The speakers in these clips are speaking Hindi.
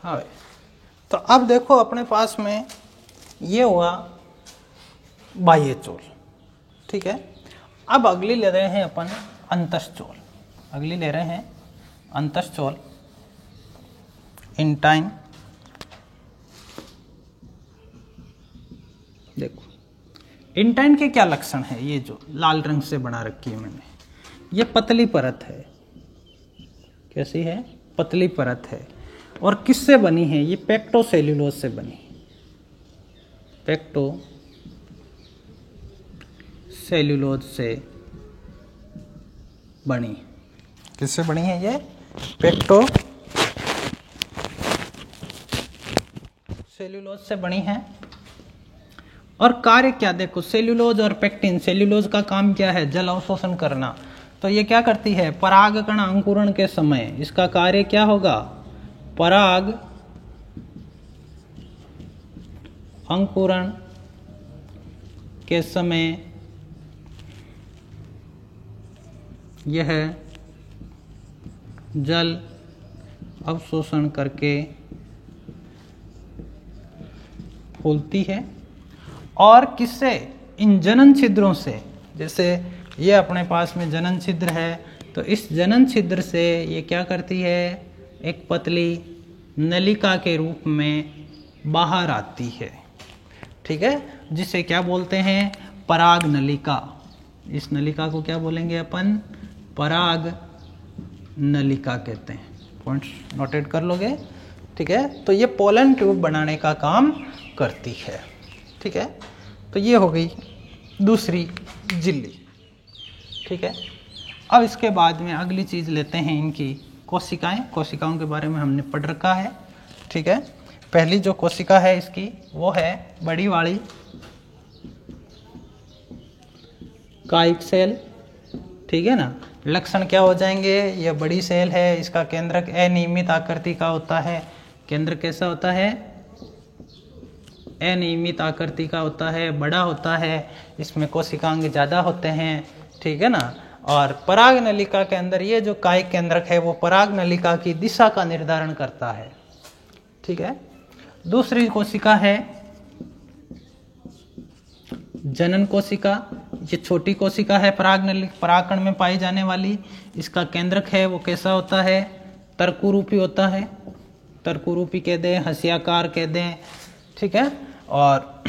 हाँ भाई, तो अब देखो अपने पास में ये हुआ बाह्य चोल, ठीक है। अब अगली ले रहे हैं अपन अंतःचोल, अगली ले रहे हैं अंतःचोल, इंटाइन। देखो इंटाइन के क्या लक्षण है, ये जो लाल रंग से बना रखी है मैंने, ये पतली परत है। कैसी है? पतली परत है। और किससे बनी है? ये पेक्टोसेल्यूलोज से बनी, पेक्टोसेल्यूलोज से बनी। किससे बनी है ये? पेक्टोसेल्यूलोज से बनी है। और कार्य क्या, देखो सेल्यूलोज और पेक्टिन, सेल्यूलोज का काम क्या है? जल अवशोषण करना। तो ये क्या करती है? परागकण अंकुरण के समय इसका कार्य क्या होगा? पराग अंकुरण के समय यह जल अवशोषण करके फूलती है। और किससे? इन जनन छिद्रों से। जैसे ये अपने पास में जनन छिद्र है, तो इस जनन छिद्र से ये क्या करती है? एक पतली नलिका के रूप में बाहर आती है, ठीक है, जिसे क्या बोलते हैं? पराग नलिका। इस नलिका को क्या बोलेंगे अपन? पराग नलिका कहते हैं। पॉइंट्स नोटेट कर लोगे, ठीक है। तो ये पोलन ट्यूब बनाने का काम करती है, ठीक है। तो ये हो गई दूसरी झिल्ली, ठीक है। अब इसके बाद में अगली चीज लेते हैं इनकी कोशिकाएं। कोशिकाओं के बारे में हमने पढ़ रखा है, ठीक है। पहली जो कोशिका है इसकी वो है बड़ी वाली कायिक सेल, ठीक है ना। लक्षण क्या हो जाएंगे? ये बड़ी सेल है, इसका केंद्रक अनियमित आकृति का होता है। केंद्र कैसा होता है? अनियमित आकृति का होता है, बड़ा होता है, इसमें कोशिकांग ज़्यादा होते हैं, ठीक है ना। और पराग नलिका के अंदर ये जो कायिक केंद्रक है वो पराग नलिका की दिशा का निर्धारण करता है, ठीक है। दूसरी कोशिका है जनन कोशिका। ये छोटी कोशिका है परागकण में पाई जाने वाली। इसका केंद्रक है वो कैसा होता है? तर्कुरूपी होता है, तर्कुरूपी कह दें, हंसियाकार कह दें, ठीक है। और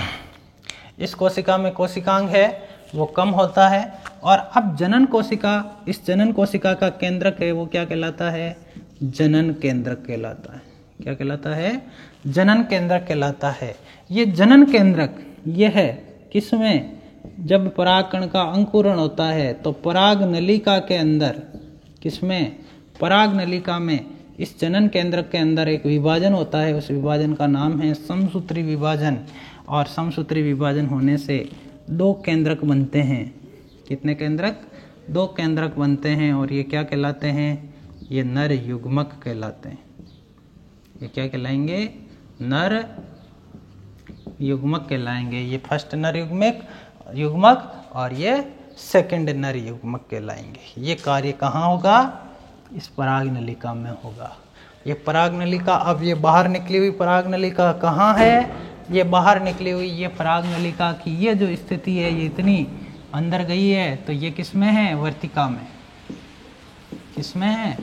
इस कोशिका में कोशिकांग है वो कम होता है। और अब जनन कोशिका, इस जनन कोशिका का केंद्रक है वो क्या कहलाता है? जनन केंद्रक कहलाता है। क्या कहलाता है? जनन केंद्रक कहलाता है। ये जनन केंद्रक ये है किसमें? जब परागकण का अंकुरण होता है तो पराग नलिका के अंदर, किसमें? पराग नलिका में इस जनन केंद्रक के अंदर एक विभाजन होता है, उस विभाजन का नाम है समसूत्री विभाजन। और समसूत्री विभाजन होने से दो केंद्रक बनते हैं। कितने केंद्रक? दो केंद्रक बनते हैं। और ये क्या कहलाते हैं? ये नर युग्मक कहलाते हैं। ये क्या कहलाएंगे? नर युग्मक कहलाएंगे। ये फर्स्ट नर युग्मक और ये सेकंड नर युग्मक कहलाएंगे। ये कार्य कहाँ होगा? इस पराग नलिका में होगा। ये पराग नलिका, अब ये बाहर निकली हुई पराग नलिका कहाँ है? ये बाहर निकली हुई ये पराग नलिका की ये जो स्थिति है ये इतनी अंदर गई है, तो ये किसमें है? वर्तिका में। किसमें है?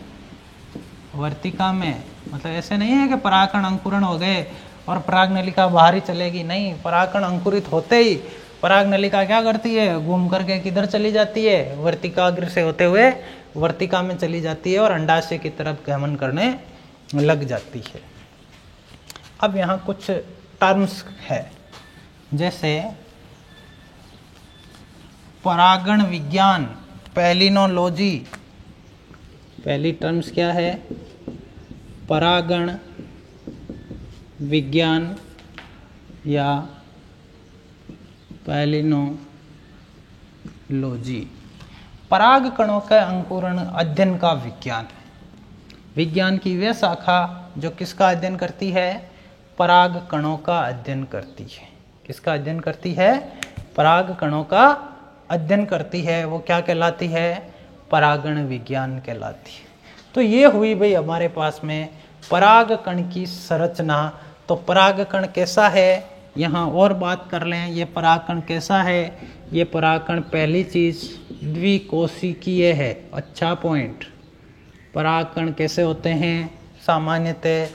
वर्तिका में। मतलब ऐसे नहीं है कि परागकण अंकुरण हो गए और पराग नलिका बाहर ही चलेगी, नहीं। परागकण अंकुरित होते ही पराग नलिका क्या करती है? घूम करके किधर चली जाती है? वर्तिकाग्र से होते हुए वर्तिका में चली जाती है और अंडाशय की तरफ गमन करने लग जाती है। अब यहाँ कुछ टर्म्स है, जैसे परागण विज्ञान, पैलिनोलॉजी। पहली टर्म्स क्या है? परागण विज्ञान या पैलिनोलॉजी। पराग कणों के अंकुरण अध्ययन का विज्ञान है। विज्ञान की वह शाखा जो किसका अध्ययन करती है? पराग कणों का अध्ययन करती है। किसका अध्ययन करती है? पराग कणों का अध्ययन करती है। वो क्या कहलाती है? परागण विज्ञान कहलाती है। तो ये हुई भाई हमारे पास में परागकण की संरचना। तो परागकण कैसा है, यहाँ और बात कर लें, ये परागकण कैसा है। ये परागकण पहली चीज द्विकोशिकीय है। अच्छा पॉइंट। परागकण कैसे होते हैं, सामान्यतः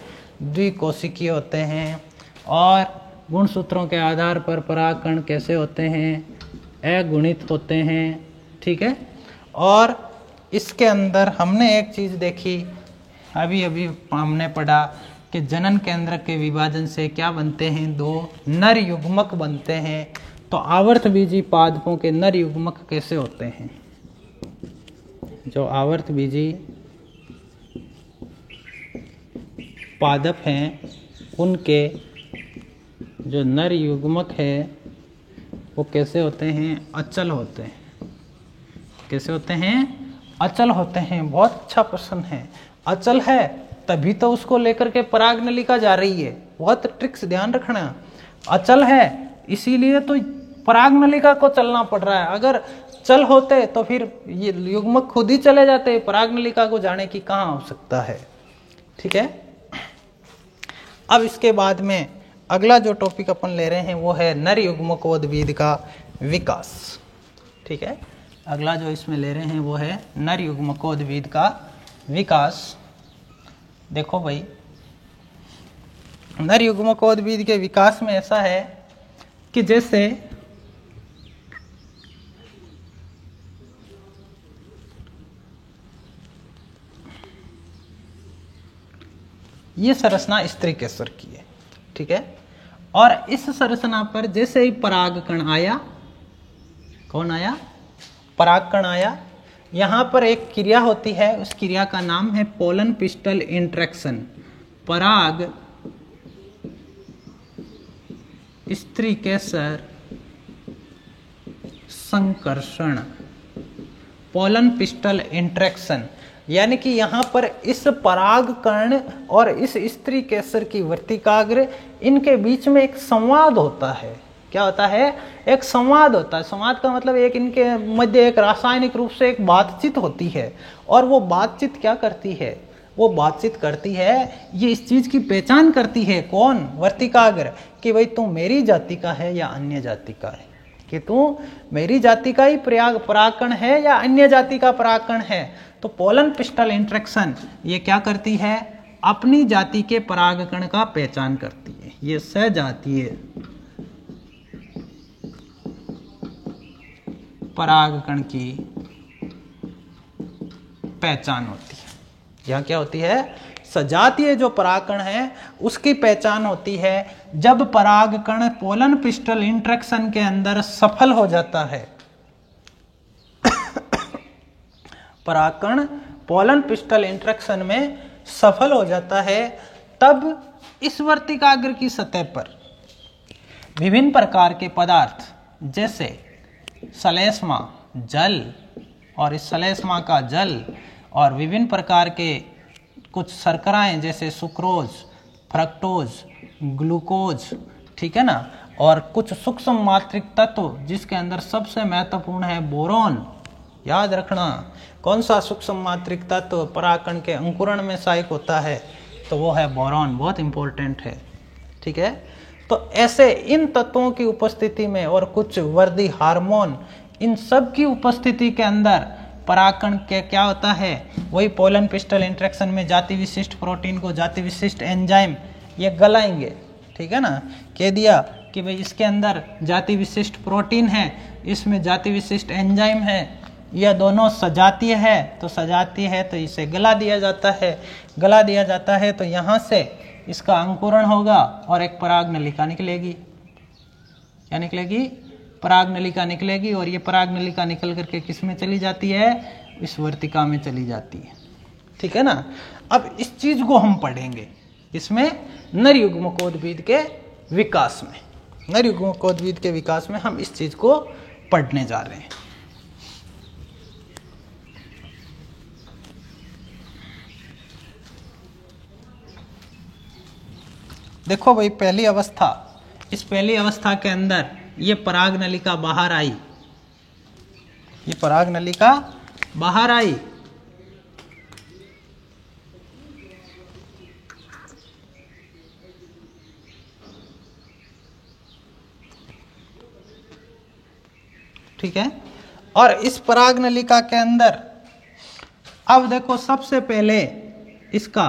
द्विकोशिकीय होते हैं। और गुणसूत्रों के आधार पर परागकण कैसे होते हैं, अगुणित होते हैं। ठीक है। और इसके अंदर हमने एक चीज देखी, अभी हमने पढ़ा कि जनन केंद्र के विभाजन से क्या बनते हैं, दो नर युग्मक बनते हैं। तो आवर्तबीजी पादपों के नर युग्मक कैसे होते हैं, जो आवर्तबीजी पादप हैं उनके जो नर युग्मक है वो कैसे होते हैं, अचल होते हैं। कैसे होते हैं, अचल होते हैं। बहुत अच्छा प्रश्न है। अचल है तभी तो उसको लेकर के पराग नलिका जा रही है। बहुत ट्रिक्स ध्यान रखना। अचल है इसीलिए तो पराग नलिका को चलना पड़ रहा है। अगर चल होते तो फिर ये युग्मक खुद ही चले जाते, पराग नलिका को जाने की कहाँ आवश्यकता है। ठीक है। अब इसके बाद में अगला जो टॉपिक अपन ले रहे हैं वो है नर युग्मकोद्भिद का विकास। ठीक है। अगला जो इसमें ले रहे हैं वो है नर युग्मकोद्भिद का विकास। देखो भाई, नर युग्मकोद्भिद के विकास में ऐसा है कि जैसे ये संरचना स्त्री केसर की है। ठीक है। और इस संरचना पर जैसे ही परागकण आया, कौन आया, परागकण आया, यहां पर एक क्रिया होती है, उस क्रिया का नाम है पोलन पिस्टल इंटरेक्शन, पराग स्त्री केसर संकर्षण, पोलन पिस्टल इंटरेक्शन। यानी कि यहाँ पर इस परागकण और इस स्त्री केसर की वर्तिकाग्र, इनके बीच में एक संवाद होता है। क्या होता है, एक संवाद होता है। संवाद का मतलब एक इनके मध्य एक रासायनिक रूप से एक बातचीत होती है। और वो बातचीत क्या करती है, वो बातचीत करती है, ये इस चीज की पहचान करती है, कौन, वर्तिकाग्र, कि भाई तू मेरी जाति का है या अन्य जाति का है, कि तू मेरी जाति का ही परागकण है या अन्य जाति का परागकण है। तो पोलन पिस्टल इंटरेक्शन ये क्या करती है, अपनी जाति के परागकण का पहचान करती है। ये सजातीय परागकण की पहचान होती है। यह क्या होती है, सजातीय जो परागकण है उसकी पहचान होती है जब परागकण पोलन पिस्टल इंटरेक्शन के अंदर सफल हो जाता है। परागकण पोलन पिस्टल इंटरेक्शन में सफल हो जाता है, तब इस वर्तिकाग्र की सतह पर विभिन्न प्रकार के पदार्थ जैसे श्लेष्मा जल, और इस श्लेष्मा का जल और विभिन्न प्रकार के कुछ शर्कराएं जैसे सुक्रोज, फ्रक्टोज, ग्लूकोज, ठीक है ना, और कुछ सूक्ष्म मात्रिक तत्व जिसके अंदर सबसे महत्वपूर्ण है बोरॉन। याद रखना, कौन सा सूक्ष्म मात्रिक तत्व परागकण के अंकुरण में सहायक होता है, तो वो है बोरॉन, बहुत इंपॉर्टेंट है। ठीक है। तो ऐसे इन तत्वों की उपस्थिति में और कुछ वर्दी हार्मोन, इन सब की उपस्थिति के अंदर परागकण के क्या होता है, वही पोलन पिस्टल इंटरेक्शन में जाति विशिष्ट प्रोटीन को जाति विशिष्ट एंजाइम ये गलाएंगे। ठीक है ना, कह दिया कि भाई इसके अंदर जाति विशिष्ट प्रोटीन है, इसमें जाति विशिष्ट एंजाइम है, यह दोनों सजातीय है, तो सजातीय है तो इसे गला दिया जाता है। गला दिया जाता है तो यहाँ से इसका अंकुरण होगा और एक पराग नलिका निकलेगी। क्या निकलेगी, पराग नलिका निकलेगी, और ये पराग नलिका निकल करके किस में चली जाती है, इस वर्तिका में चली जाती है। ठीक है ना। अब इस चीज को हम पढ़ेंगे इसमें नर युग्मकोद्भिद के विकास में, नर युग्मकोद्भिद के विकास में हम इस चीज को पढ़ने जा रहे हैं। देखो भाई, पहली अवस्था, इस पहली अवस्था के अंदर ये पराग नलिका बाहर आई, ये पराग नलिका बाहर आई, ठीक है। और इस पराग नलिका के अंदर अब देखो सबसे पहले इसका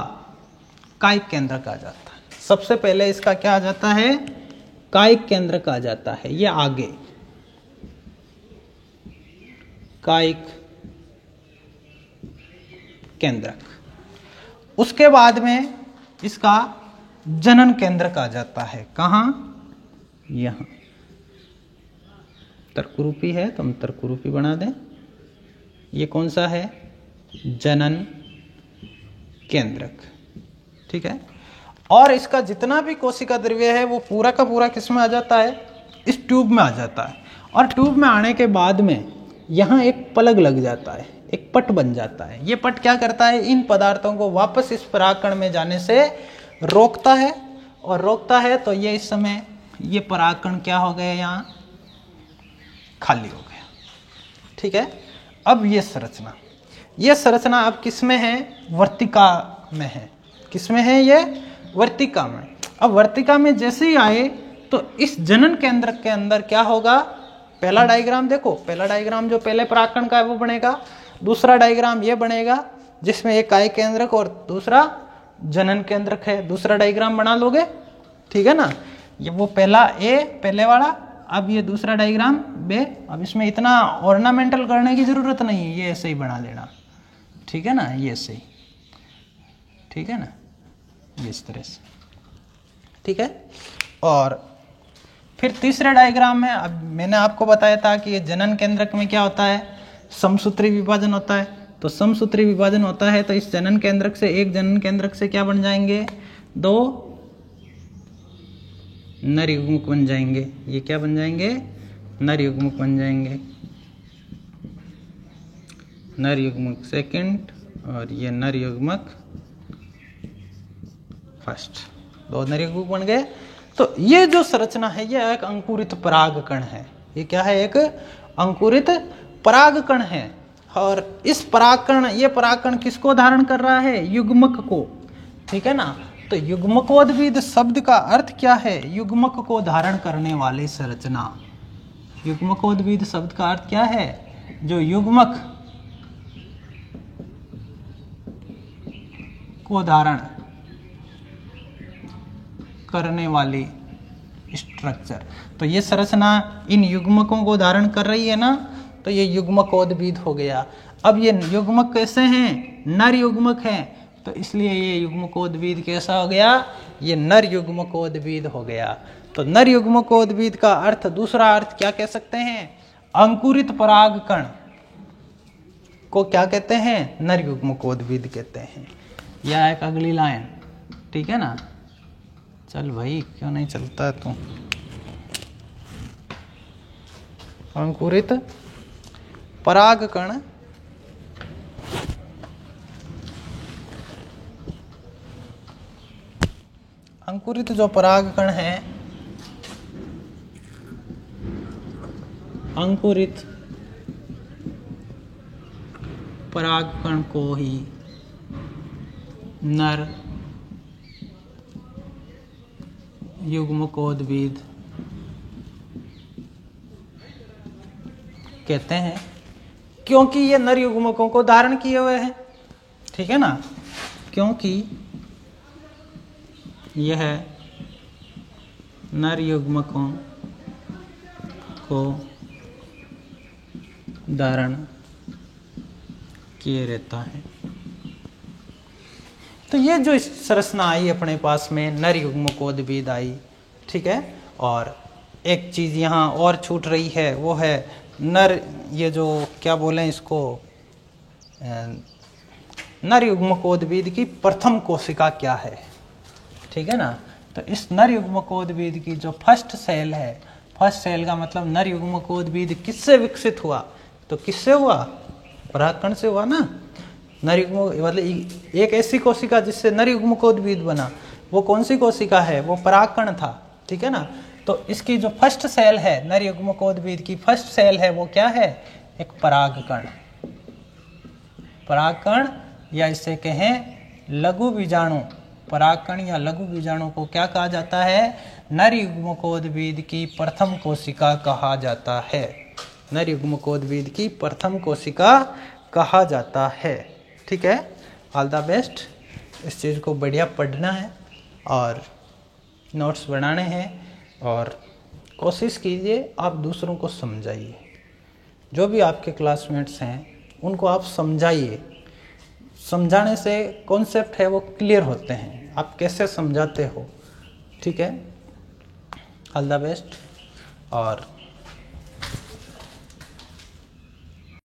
कायिक केंद्र कहा जाता है। सबसे पहले इसका क्या आ जाता है? कायिक केंद्र कहा जाता है। ये आगे कायिक केंद्रक। उसके बाद में इसका जनन केंद्र कहा जाता है। कहाँ? यहां तर्करूपी है तो हम तर्करूपी बना दें। ये कौन सा है? जनन केंद्रक। ठीक है। और इसका जितना भी कोशिका द्रव्य है वो पूरा का पूरा किस में आ जाता है? इस ट्यूब में आ जाता है। और ट्यूब में आने के बाद में यहाँ एक पलग लग जाता है, एक पट बन जाता है। ये पट क्या करता है? इन पदार्थों को वापस इस परागकण में जाने से रोकता है। और रोकता है तो ये इस समय ये परागकण क्या हो गया? यहाँ खाली हो गया। ठीक है। अब ये संरचना अब किस में है? वर्तिका में है। किस में है? ये वर्तिका में। अब वर्तिका में जैसे ही आए तो इस जनन केंद्र के अंदर क्या होगा? पहला डायग्राम देखो, पहला डायग्राम जो पहले परागकण का है वो बनेगा। दूसरा डायग्राम ये बनेगा जिसमें एक कायिक केंद्रक और दूसरा जनन केंद्रक है। दूसरा डायग्राम बना लोगे, ठीक है ना। ये वो पहला ए, पहले वाला। अब ये दूसरा डायग्राम बे। अब इसमें इतना ऑर्नामेंटल करने की जरूरत नहीं है, ये ऐसे ही बना लेना, ठीक है ना। ये ऐसे ही, ठीक है ना, ये इस तरह से, ठीक है। और फिर तीसरे डायग्राम में अब मैंने आपको बताया था कि ये जनन केंद्रक में क्या होता है? समसूत्री विभाजन होता है। तो समसूत्री विभाजन होता है तो इस जनन केंद्रक से, एक जनन केंद्रक से क्या बन जाएंगे? दो नर युग्मक बन जाएंगे। ये क्या बन जाएंगे? नर युग्मक बन जाएंगे। नर युग्मक सेकंड और ये नर युग्मक फर्स्ट, दो नर युग्मक बन गए। तो ये जो संरचना है ये एक अंकुरित परागकण है। ये क्या है? एक अंकुरित परागकण है। और इस परागकण, ये परागकण किसको धारण कर रहा है? युग्मक को, ठीक है ना। तो युग्मकोद्भिद शब्द का अर्थ क्या है? युग्मक को धारण करने वाली संरचना। युग्मकोद्भिद शब्द का अर्थ क्या है? जो युग्मक को धारण करने वाली स्ट्रक्चर। तो ये संरचना इन युग्मकों को धारण कर रही है ना, तो ये युग्मकोद्भिद हो गया। अब ये युग्मक कैसे हैं? नर युग्मक हैं। तो इसलिए ये युग्मकोद्भिद कैसा हो गया? ये नर युग्मकोद्भिद हो गया। तो नर युग्मकोद्भिद का अर्थ, दूसरा अर्थ क्या कह सकते हैं? अंकुरित परागकण को क्या कहते हैं? नर युग्मकोद्भिद कहते हैं। यह एक अगली लाइन, ठीक है ना। चल भाई, क्यों नहीं चलता है तू? अंकुरित परागकण अंकुरित जो परागकण है, अंकुरित परागकण को ही नर युग्मकोद्भिद कहते हैं, क्योंकि ये नर युग्मकों को धारण किए हुए हैं, ठीक है ना। क्योंकि यह नर युग्मकों को धारण किए रहता है। तो ये जो संरचना आई अपने पास में, नर युग्मकोद्भिद आई, ठीक है। और एक चीज़ यहाँ और छूट रही है, वो है नर, ये जो क्या बोलें इसको, नर युग्मकोद्भिद की प्रथम कोशिका क्या है, ठीक है ना। तो इस नर युग्मकोद्भिद की जो फर्स्ट सेल है, फर्स्ट सेल का मतलब नर युग्मकोद्भिद किससे विकसित हुआ? तो किससे हुआ? परागकण से हुआ ना। नर युग्म मतलब एक ऐसी कोशिका जिससे नर युग्मकोद्भिद बना, वो कौन सी कोशिका है? वो परागकण था, ठीक है ना। तो इसकी जो फर्स्ट सेल है, नर युग्मकोद्भिद की फर्स्ट सेल है, वो क्या है? एक परागकण। परागकण या इसे कहें लघु बीजाणु। परागकण या लघु बीजाणु को क्या कहा जाता है? नर युग्मकोद्भिद की प्रथम कोशिका कहा जाता है, नरयुग्मकोद्भिद की प्रथम कोशिका कहा जाता है। ठीक है, ऑल द बेस्ट। इस चीज़ को बढ़िया पढ़ना है और नोट्स बनाने हैं और कोशिश कीजिए आप दूसरों को समझाइए। जो भी आपके क्लासमेट्स हैं उनको आप समझाइए। समझाने से कॉन्सेप्ट है वो क्लियर होते हैं, आप कैसे समझाते हो। ठीक है, ऑल द बेस्ट। और